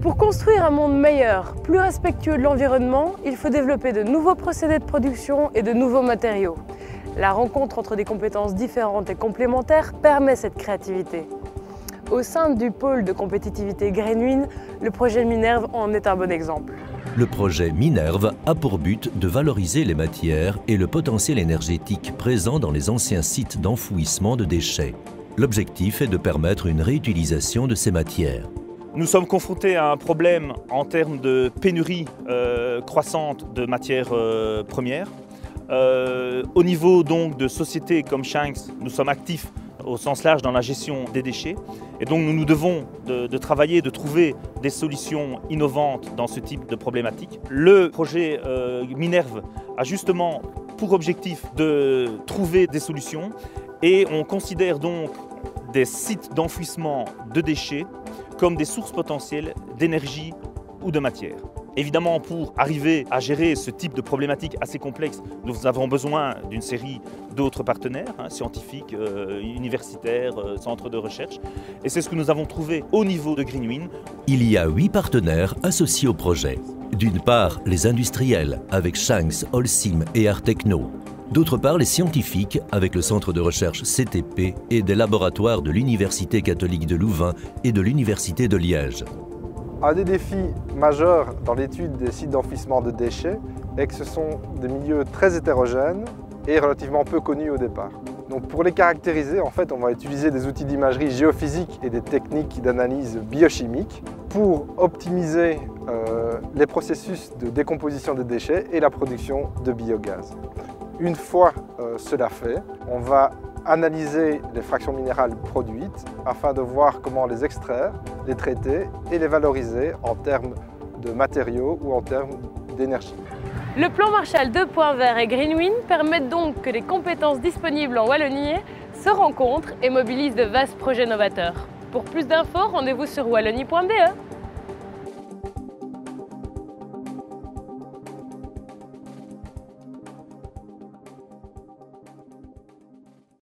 Pour construire un monde meilleur, plus respectueux de l'environnement, il faut développer de nouveaux procédés de production et de nouveaux matériaux. La rencontre entre des compétences différentes et complémentaires permet cette créativité. Au sein du pôle de compétitivité Greenwind, le projet Minerve en est un bon exemple. Le projet Minerve a pour but de valoriser les matières et le potentiel énergétique présent dans les anciens sites d'enfouissement de déchets. L'objectif est de permettre une réutilisation de ces matières. Nous sommes confrontés à un problème en termes de pénurie croissante de matières premières. Au niveau donc de sociétés comme Shanks, nous sommes actifs au sens large dans la gestion des déchets. Et donc nous nous devons de travailler, de trouver des solutions innovantes dans ce type de problématique. Le projet Minerve a justement pour objectif de trouver des solutions et on considère donc des sites d'enfouissement de déchets comme des sources potentielles d'énergie ou de matière. Évidemment, pour arriver à gérer ce type de problématique assez complexe, nous avons besoin d'une série d'autres partenaires, scientifiques, universitaires, centres de recherche. Et c'est ce que nous avons trouvé au niveau de Greenwind. Il y a 8 partenaires associés au projet. D'une part, les industriels, avec Shanks, Holcim et Artecno. D'autre part, les scientifiques, avec le centre de recherche CTP et des laboratoires de l'Université catholique de Louvain et de l'Université de Liège. Un des défis majeurs dans l'étude des sites d'enfouissement de déchets est que ce sont des milieux très hétérogènes et relativement peu connus au départ. Donc pour les caractériser, en fait, on va utiliser des outils d'imagerie géophysique et des techniques d'analyse biochimique pour optimiser les processus de décomposition des déchets et la production de biogaz. Une fois cela fait, on va analyser les fractions minérales produites afin de voir comment les extraire, les traiter et les valoriser en termes de matériaux ou en termes d'énergie. Le plan Marshall 2.0 et Greenwind permettent donc que les compétences disponibles en Wallonie se rencontrent et mobilisent de vastes projets novateurs. Pour plus d'infos, rendez-vous sur wallonie.be.